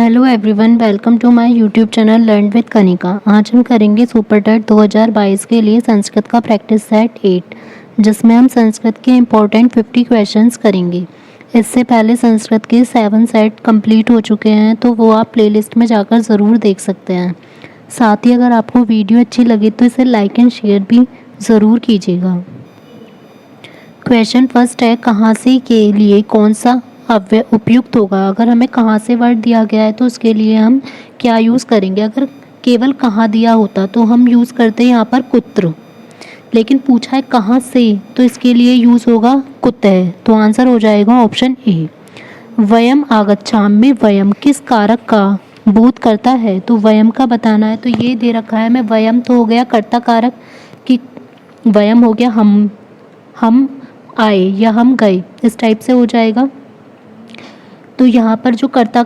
Hello everyone, welcome to my YouTube channel learn with Kanika. आज हम करेंगे सुपर टेट 2022 के लिए संस्कृत का प्रैक्टिस सेट 8, जिसमें हम संस्कृत के इम्पोर्टेंट 50 क्वेश्चंस करेंगे। इससे पहले संस्कृत के 7 सेट कंप्लीट हो चुके हैं, तो वो आप प्लेलिस्ट में जाकर ज़रूर देख सकते हैं। साथ ही अगर आपको वीडियो अच्छी लगे तो इसे लाइक एंड शेयर भी ज़रूर कीजिएगा। क्वेश्चन फर्स्ट है, कहाँ से के लिए कौन सा अव्यय उपयुक्त होगा। अगर हमें कहाँ से वर्ड दिया गया है तो उसके लिए हम क्या यूज़ करेंगे। अगर केवल कहाँ दिया होता तो हम यूज़ करते हैं यहाँ पर कुत्र, लेकिन पूछा है कहाँ से तो इसके लिए यूज़ होगा कुतः। तो आंसर हो जाएगा ऑप्शन ए। वयम आगच्छामि, वयम किस कारक का बोध करता है, तो वयम का बताना है। तो ये दे रखा है हमें, वयम तो हो गया कर्ता कारक कि वयम हो गया हम आए या हम गए, इस टाइप से हो जाएगा। तो यहाँ पर जो कर्ता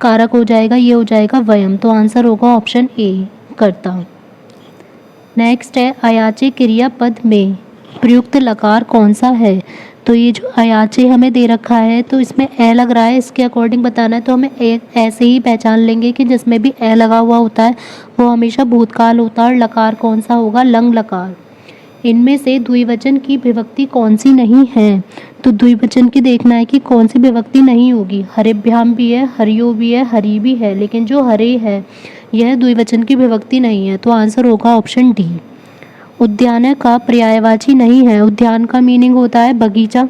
कारक हो जाएगा ये हो जाएगा वयम। तो आंसर होगा ऑप्शन ए, कर्ता। नेक्स्ट है, अयाचे क्रियापद में प्रयुक्त लकार कौन सा है। तो ये जो अयाचे हमें दे रखा है तो इसमें ए लग रहा है, इसके अकॉर्डिंग बताना है। तो हमें ऐसे ही पहचान लेंगे कि जिसमें भी ए लगा हुआ होता है वो हमेशा भूतकाल होता है, और लकार कौन सा होगा, लंग लकार। इनमें से द्विवचन की विभक्ति कौन सी नहीं है। तो द्विवचन की देखना है कि कौन सी विभक्ति नहीं होगी। हरिभ्याम भी है, हरियो भी है, हरि भी है, लेकिन जो हरे है यह द्विवचन की विभक्ति नहीं है। तो आंसर होगा ऑप्शन डी। उद्यान का पर्यायवाची नहीं है। उद्यान का मीनिंग होता है बगीचा,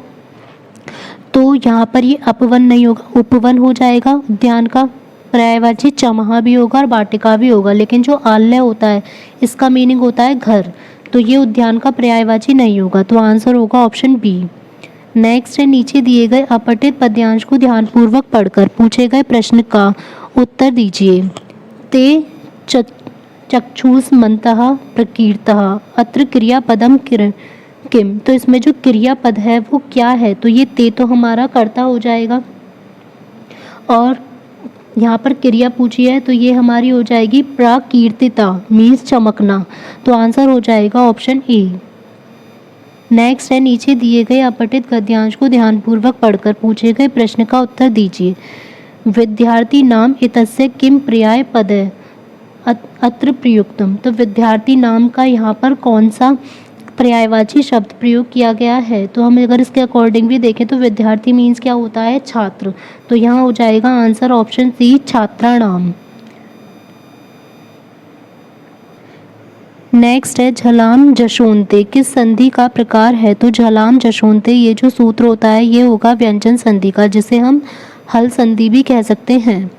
तो यहाँ पर ये अपवन नहीं होगा, उपवन हो जाएगा। उद्यान का पर्यायवाची चमहा भी होगा और वाटिका भी होगा, लेकिन जो आल्य होता है इसका मीनिंग होता है घर, तो ये उद्यान का पर्यायवाची नहीं होगा। तो आंसर होगा ऑप्शन बी। नेक्स्ट है, नीचे दिए गए अपठित पद्यांश को ध्यानपूर्वक पढ़कर पूछे गए प्रश्न का उत्तर दीजिए। ते चक्षुष्मन्तः प्रकीर्तः अत्र क्रियापदम किम। तो इसमें जो क्रियापद है वो क्या है, तो ये ते तो हमारा कर्ता हो जाएगा, और यहाँ पर क्रिया पूछी है तो ये हमारी हो जाएगी प्राकीर्तिता, मीन्स चमकना। तो आंसर हो जाएगा ऑप्शन ए। नेक्स्ट है, नीचे दिए गए अपठित गद्यांश को ध्यानपूर्वक पढ़कर पूछे गए प्रश्न का उत्तर दीजिए। विद्यार्थी नाम इतस्य किम पर्याय पद है अत्र प्रयुक्तम। तो विद्यार्थी नाम का यहाँ पर कौन सा पर्यायवाची शब्द प्रयोग किया गया है। तो हम अगर इसके अकॉर्डिंग भी देखें तो विद्यार्थी मीन्स क्या होता है, छात्र। तो यहाँ हो जाएगा आंसर ऑप्शन सी, छात्राणाम। नेक्स्ट है, झलाम जशोंते किस संधि का प्रकार है। तो झलाम जशोंते ये जो सूत्र होता है ये होगा व्यंजन संधि का, जिसे हम हल संधि भी कह सकते हैं।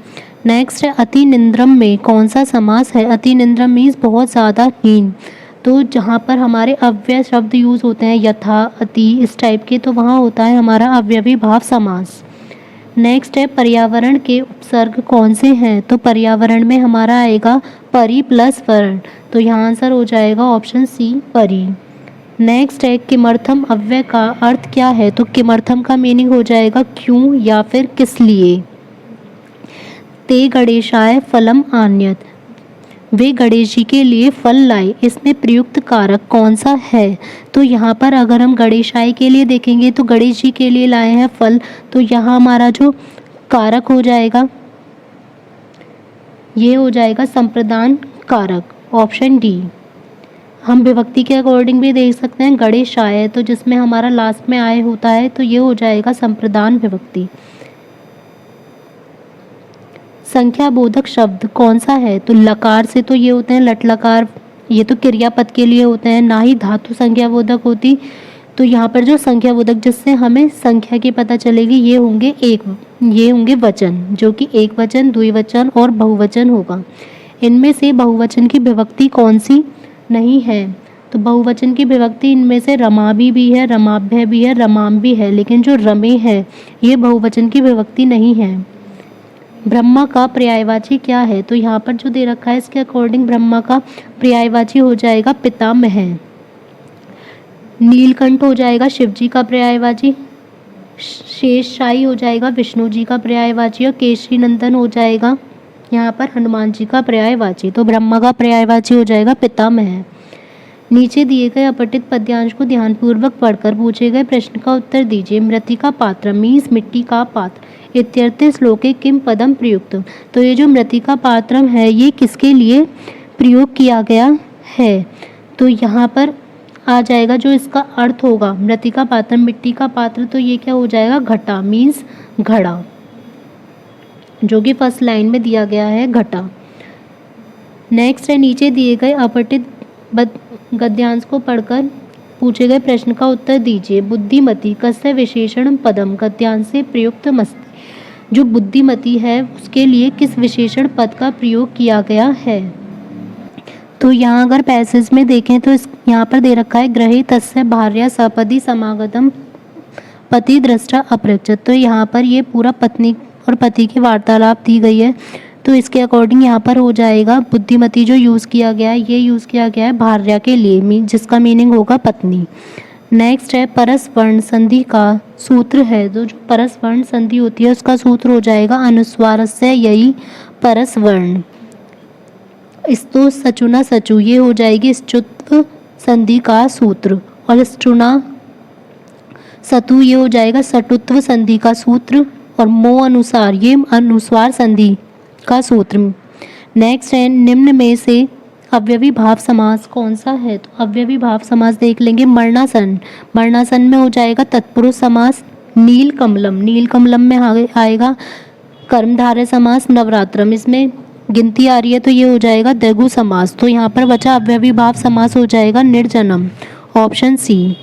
नेक्स्ट है, अति निंद्रम में कौन सा समास है। अति निंद्रम मीन्स बहुत ज़्यादा हीन, तो जहाँ पर हमारे अव्यय शब्द यूज़ होते हैं यथा, अति, इस टाइप के, तो वहाँ होता है हमारा अव्यवी भाव समास। नेक्स्ट है, पर्यावरण के उपसर्ग कौन से हैं। तो पर्यावरण में हमारा आएगा परि प्लस वर्ण। तो यहाँ आंसर हो जाएगा ऑप्शन सी, परि। नेक्स्ट है, किमर्थम अव्यय का अर्थ क्या है। तो किमर्थम का मीनिंग हो जाएगा क्यों या फिर किस लिए। ते गणेशाय फलम आन्यत, वे गणेश जी के लिए फल लाए, इसमें प्रयुक्त कारक कौन सा है। तो यहाँ पर अगर हम गणेशाय के लिए देखेंगे तो गणेश जी के लिए लाए हैं फल, तो यहाँ हमारा जो कारक हो जाएगा ये हो जाएगा संप्रदान कारक, ऑप्शन डी। हम विभक्ति के अकॉर्डिंग भी देख सकते हैं, गणेशाय तो जिसमें हमारा लास्ट में आय होता है तो ये हो जाएगा संप्रदान विभक्ति। संख्या बोधक शब्द कौन सा है। तो लकार से तो ये होते हैं लट लकार, ये तो क्रियापद के लिए होते हैं, ना ही धातु संख्या बोधक होती। तो यहाँ पर जो संख्या बोधक जिससे हमें संख्या की पता चलेगी ये होंगे वचन, जो कि एक वचन, द्विवचन और बहुवचन होगा। इनमें से बहुवचन की विभक्ति कौन सी नहीं है। तो बहुवचन की विभक्ति इनमें से रमाभि भी है, रमाभ्य भी है, रमाम भी है, लेकिन जो रमे है ये बहुवचन की विभक्ति नहीं है। ब्रह्मा का पर्यायवाची क्या है। तो यहाँ पर जो दे रखा है इसके अकॉर्डिंग ब्रह्मा का पर्यायवाची हो जाएगा पितामह। नीलकंठ हो जाएगा शिव जी का पर्यायवाची, शेषशायी हो जाएगा विष्णु जी का पर्यायवाची, और केशरी नंदन हो जाएगा यहाँ पर हनुमान जी का पर्यायवाची। तो ब्रह्मा का पर्यायवाची हो जाएगा पितामह। नीचे दिए गए अपठित पद्यांश को ध्यानपूर्वक पढ़कर पूछे गए प्रश्न का उत्तर दीजिए। मृत्तिका पात्र मीन्स मिट्टी का पात्र इत्यर्थे श्लोके किम पदम प्रयुक्त। तो ये जो मृत्तिका पात्रम है ये किसके लिए प्रयोग किया गया है? तो यहाँ पर आ जाएगा जो इसका अर्थ होगा, मृत्तिका पात्र मिट्टी का पात्र, तो ये क्या हो जाएगा? घटा मीन्स घड़ा, जो कि फर्स्ट लाइन में दिया गया है घटा। नेक्स्ट है नीचे दिए गए अपठित गद्यांश को पढ़कर पूछे गए प्रश्न का उत्तर दीजिए। बुद्धिमती कस्य विशेषण पदम गद्यांश से प्रयुक्त मस्ति। जो बुद्धिमती है उसके लिए किस विशेषण पद का प्रयोग किया गया है? तो यहाँ अगर पैसेज में देखें तो यहाँ पर दे रखा है ग्रहे तस्य भार्या सपदि समागतम पति दृष्टा अपृच्छत। तो यहाँ पर ये पूरा पत्नी और पति की वार्तालाप दी गई है, तो इसके अकॉर्डिंग यहाँ पर हो जाएगा बुद्धिमती जो यूज़ किया गया है ये यूज़ किया गया है भार्या के लिए, जिसका मीनिंग होगा पत्नी। नेक्स्ट है परस वर्ण संधि का सूत्र है, तो जो परस वर्ण संधि होती है उसका सूत्र हो जाएगा अनुस्वारस्य यही परस वर्ण। स्तु सचुना सचु ये हो जाएगी स्चुत्व संधि का सूत्र, और स्चुना सतु ये हो जाएगा सटुत्व संधि का सूत्र, और मो अनुसार ये अनुस्वार संधि का सूत्र। नेक्स्ट है निम्न में से अव्यवी भाव समास कौन सा है? तो अव्यवी भाव समास देख लेंगे। मरणासन, मरणासन में हो जाएगा तत्पुरुष समास। नील कमलम, नील कमलम में आएगा कर्मधारय समास। नवरात्रम, इसमें गिनती आ रही है तो ये हो जाएगा द्विगु समास। तो यहाँ पर बचा अव्यवी भाव समास हो जाएगा निर्जनम, ऑप्शन सी।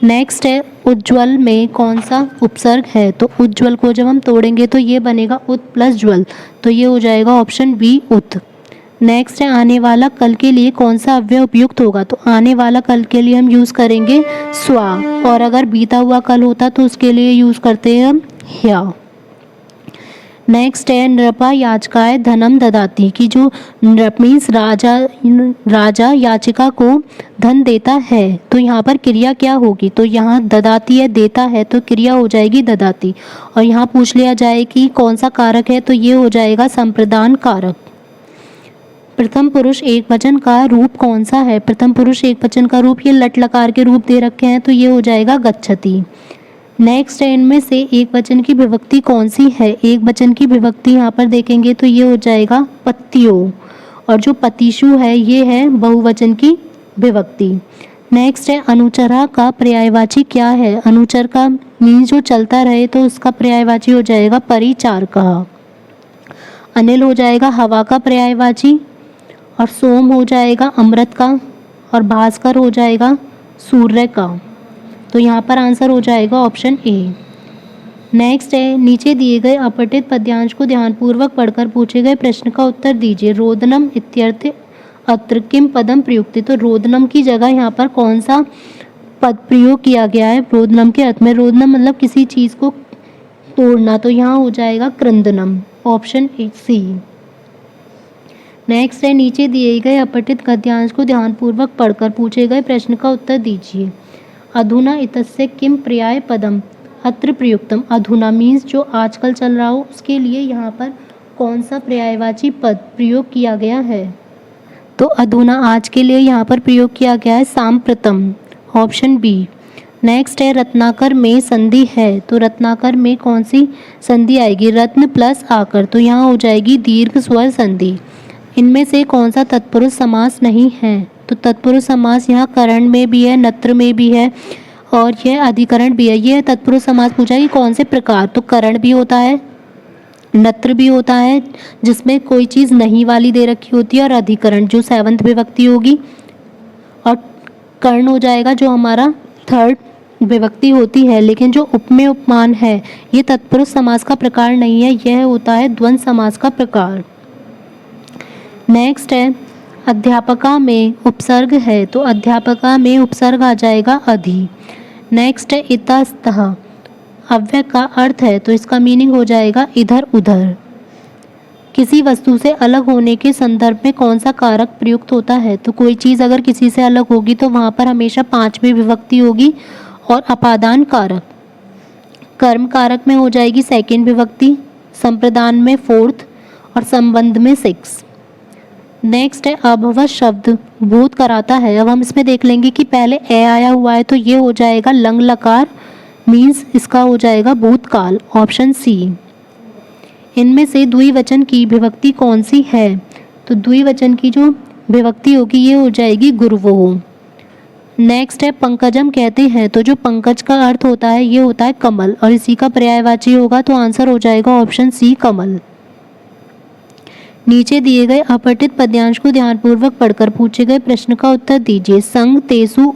नेक्स्ट है उज्ज्वल में कौन सा उपसर्ग है? तो उज्ज्वल को जब हम तोड़ेंगे तो ये बनेगा उत प्लस ज्वल, तो ये हो जाएगा ऑप्शन बी उत। नेक्स्ट है आने वाला कल के लिए कौन सा अव्यय उपयुक्त होगा? तो आने वाला कल के लिए हम यूज़ करेंगे स्वा, और अगर बीता हुआ कल होता तो उसके लिए यूज़ करते हैं हम ह्या। नेक्स्ट है नृपा याचिकाएं धनम ददाती, कि जो नृप मीन्स राजा याचिका को धन देता है, तो यहाँ पर क्रिया क्या होगी? तो यहाँ ददाती है देता है, तो क्रिया हो जाएगी ददाती। और यहाँ पूछ लिया जाए कि कौन सा कारक है, तो ये हो जाएगा संप्रदान कारक। प्रथम पुरुष एक वचन का रूप कौन सा है? प्रथम पुरुष एक वचन का रूप ये लट लकार के रूप दे रखे हैं, तो ये हो जाएगा गच्छति। नेक्स्ट है इनमें से एक वचन की विभक्ति कौन सी है? एक वचन की विभक्ति यहाँ पर देखेंगे तो ये हो जाएगा पत्तियों, और जो पतिशु है ये है बहुवचन की विभक्ति। नेक्स्ट है अनुचरा का पर्यायवाची क्या है? अनुचर का मीन्स जो चलता रहे, तो उसका पर्यायवाची हो जाएगा परिचारकः। अनिल हो जाएगा हवा का पर्यायवाची, और सोम हो जाएगा अमृत का, और भास्कर हो जाएगा सूर्य का। तो यहाँ पर आंसर हो जाएगा ऑप्शन ए। नेक्स्ट है नीचे दिए गए अपठित पद्यांश को ध्यानपूर्वक पढ़कर पूछे गए प्रश्न का उत्तर दीजिए। रोदनम इत्यर्थ अत्र किम पदम प्रयुक्त। तो रोदनम की जगह यहाँ पर कौन सा पद प्रयोग किया गया है? रोदनम के अर्थ में, रोदनम मतलब किसी चीज़ को तोड़ना, तो यहाँ हो जाएगा क्रंदनम, ऑप्शन सी। नेक्स्ट है नीचे दिए गए अपठित गद्यांश को ध्यानपूर्वक पढ़कर पूछे गए प्रश्न का उत्तर दीजिए। अधुना इतस्य किम पर्याय पदम अत्र प्रयुक्तम। अधुना मीन्स जो आजकल चल रहा हो उसके लिए यहाँ पर कौन सा पर्यायवाची पद प्रयोग किया गया है? तो अधुना आज के लिए यहाँ पर प्रयोग किया गया है सांप्रतम, ऑप्शन बी। नेक्स्ट है रत्नाकर में संधि है, तो रत्नाकर में कौन सी संधि आएगी? रत्न प्लस आकर, तो यहाँ हो जाएगी दीर्घ स्वर संधि। इनमें से कौन सा तत्पुरुष समास नहीं है? तो तत्पुरुष समास यहाँ करण में भी है, नत्र में भी है, और यह अधिकरण भी है। यह तत्पुरुष समास पूछा है कि कौन से प्रकार? तो करण भी होता है, नत्र भी होता है जिसमें कोई चीज़ नहीं वाली दे रखी होती है, और अधिकरण जो सेवंथ विभक्ति होगी, और कर्ण हो जाएगा जो हमारा थर्ड विभक्ति होती है। लेकिन जो उपमेय उपमान है ये तत्पुरुष समास का प्रकार नहीं है, यह होता है द्वंद्व समास का प्रकार। नेक्स्ट है अध्यापका में उपसर्ग है, तो अध्यापका में उपसर्ग आ जाएगा अधि। नेक्स्ट है इतस्तः अव्यय का अर्थ है, तो इसका मीनिंग हो जाएगा इधर उधर। किसी वस्तु से अलग होने के संदर्भ में कौन सा कारक प्रयुक्त होता है? तो कोई चीज़ अगर किसी से अलग होगी तो वहाँ पर हमेशा पांचवी विभक्ति होगी, और अपादान कारक। कर्म कारक में हो जाएगी सेकेंड विभक्ति, संप्रदान में फोर्थ, और संबंध में सिक्स। नेक्स्ट है अभवत शब्द भूत कराता है। अब हम इसमें देख लेंगे कि पहले ए आया हुआ है तो ये हो जाएगा लंग लकार, मीन्स इसका हो जाएगा भूतकाल, ऑप्शन सी। इनमें से द्विवचन की विभक्ति कौन सी है? तो द्विवचन की जो विभक्ति होगी ये हो जाएगी गुरुवोह। नेक्स्ट है पंकजम कहते हैं, तो जो पंकज का अर्थ होता है ये होता है कमल, और इसी का पर्यायवाची होगा तो आंसर हो जाएगा ऑप्शन सी कमल। नीचे दिए गए अपठित पद्यांश को ध्यानपूर्वक पढ़कर पूछे गए प्रश्न का उत्तर दीजिए। संग तेसु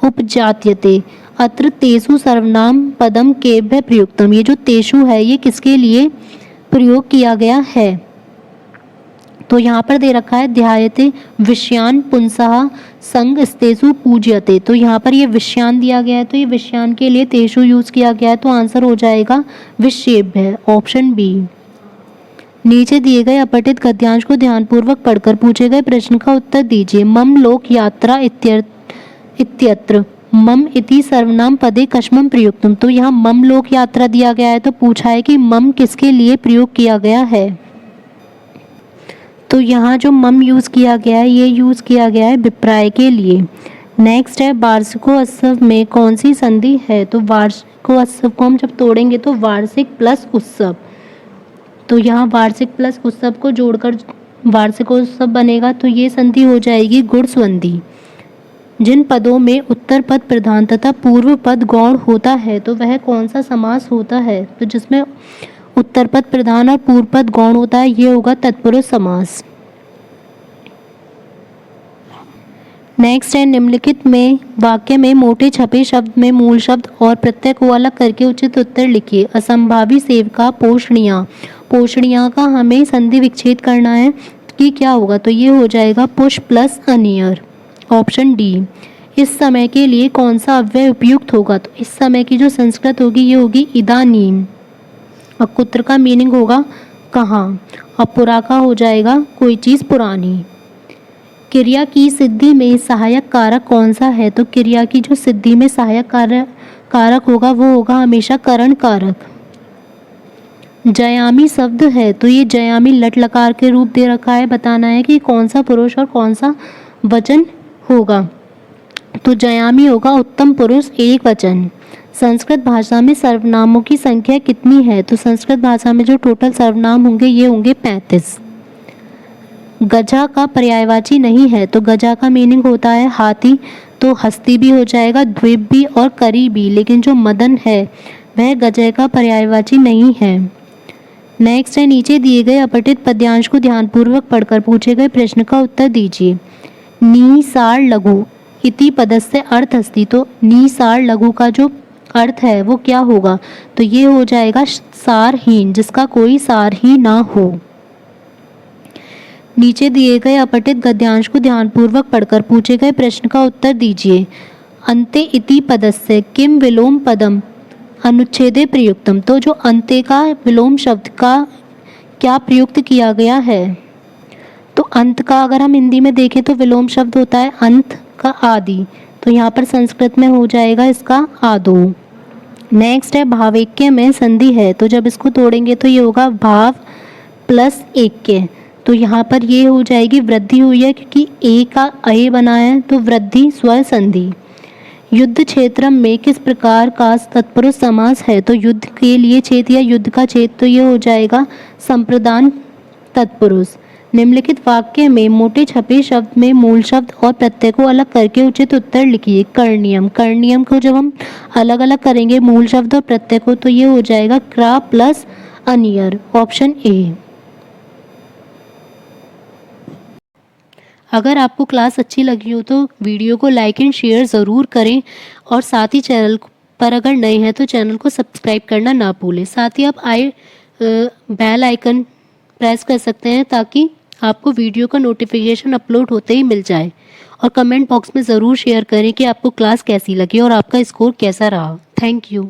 उपजात्यते, अत्र तेसु सर्वनाम पदम केभ्य प्रयुक्तम। ये जो तेसु है ये किसके लिए प्रयोग किया गया है? तो यहाँ पर दे रखा है ध्यायते विषयान पुंसः संग स्तेषु पूज्यते, तो यहाँ पर ये विषयान दिया गया है तो ये विषयान के लिए तेषु यूज किया गया है तो आंसर हो जाएगा विषेभ्य, ऑप्शन बी। नीचे दिए गए अपठित गद्यांश को ध्यानपूर्वक पढ़कर पूछे गए प्रश्न का उत्तर दीजिए। मम लोक यात्रा इत्यत्र मम इति सर्वनाम पदे कस्मम प्रयुक्तम, तो यहाँ मम लोक यात्रा दिया गया है तो पूछा है कि मम किसके लिए प्रयोग किया गया है? तो यहाँ जो मम यूज़ किया गया है ये यूज़ किया गया है विप्राय के लिए। नेक्स्ट है वार्षिकोत्सव में कौन सी संधि है? तो वार्षिकोत्सव को हम जब तोड़ेंगे तो वार्षिक प्लस उत्सव, तो यहाँ वार्षिक प्लस उत्सव को जोड़कर वार्षिकोत्सव बनेगा तो ये संधि हो जाएगी गुण संधि। जिन पदों में उत्तर पद प्रधान तथा पूर्व पद गौण होता है तो वह कौन सा समास होता है? तो जिसमें उत्तर पद प्रधान और पूर्व पद गौण होता है ये होगा तत्पुरुष समास। नेक्स्ट है निम्नलिखित में वाक्य में मोटे छपे शब्द में मूल शब्द और प्रत्यय को अलग करके उचित उत्तर लिखिए। असंभावी सेवका पोषणिया, पोषणिया का हमें संधि विच्छेद करना है कि क्या होगा? तो ये हो जाएगा पुष प्लस अनियर, ऑप्शन डी। इस समय के लिए कौन सा अव्यय उपयुक्त होगा? तो इस समय की जो संस्कृत होगी ये होगी इदानीम, और कुत्र का मीनिंग होगा कहाँ, और पुरा का हो जाएगा कोई चीज़ पुरानी। क्रिया की सिद्धि में सहायक कारक कौन सा है? तो क्रिया की जो सिद्धि में सहायक कारक होगा वो होगा हमेशा करण कारक। जयामी शब्द है तो ये जयामी लट लकार के रूप दे रखा है, बताना है कि कौन सा पुरुष और कौन सा वचन होगा। तो जयामी होगा उत्तम पुरुष एक वचन। संस्कृत भाषा में सर्वनामों की संख्या कितनी है? तो संस्कृत भाषा में जो टोटल सर्वनाम होंगे ये होंगे 35। गजा का पर्यायवाची नहीं है, तो गजा का मीनिंग होता है हाथी, तो हस्ती भी हो जाएगा, द्वीप भी और करी भी, लेकिन जो मदन है वह गजय का पर्यायवाची नहीं है। नेक्स्ट है नीचे दिए गए अपठित पद्यांश को ध्यानपूर्वक पढ़कर पूछे गए प्रश्न का उत्तर दीजिए। नी सार लघु इति पदस्य अर्थ अस्ति, तो नी सार लघु का जो अर्थ है वो क्या होगा? तो ये हो जाएगा सारहीन, जिसका कोई सार ही ना हो। नीचे दिए गए अपठित गद्यांश को ध्यानपूर्वक पढ़कर पूछे गए प्रश्न का उत्तर दीजिए। अन्ते इति पदस्य किम विलोम पदम अनुच्छेदे प्रयुक्तम, तो जो अन्ते का विलोम शब्द का क्या प्रयुक्त किया गया है? तो अंत का अगर हम हिंदी में देखें तो विलोम शब्द होता है अंत का आदि, तो यहाँ पर संस्कृत में हो जाएगा इसका आदो। नेक्स्ट है भावैक्य में संधि है, तो जब इसको तोड़ेंगे तो ये होगा भाव प्लस ऐक्य, तो यहाँ पर ये हो जाएगी वृद्धि हुई है क्योंकि ए का अय बना है तो वृद्धि स्वर संधि। युद्ध क्षेत्र में किस प्रकार का तत्पुरुष समास है? तो युद्ध के लिए छेद या युद्ध का छेद, तो ये हो जाएगा संप्रदान तत्पुरुष। निम्नलिखित वाक्य में मोटे छपे शब्द में मूल शब्द और प्रत्यय को अलग करके उचित उत्तर लिखिए। कर्णियम, कर्णियम को जब हम अलग अलग करेंगे मूल शब्द और प्रत्यय को तो ये हो जाएगा क्रा प्लस अनियर, ऑप्शन ए। अगर आपको क्लास अच्छी लगी हो तो वीडियो को लाइक एंड शेयर ज़रूर करें, और साथ ही चैनल पर अगर नए हैं तो चैनल को सब्सक्राइब करना ना भूलें। साथ ही आप बेल आइकन प्रेस कर सकते हैं ताकि आपको वीडियो का नोटिफिकेशन अपलोड होते ही मिल जाए। और कमेंट बॉक्स में ज़रूर शेयर करें कि आपको क्लास कैसी लगी और आपका स्कोर कैसा रहा। Thank you.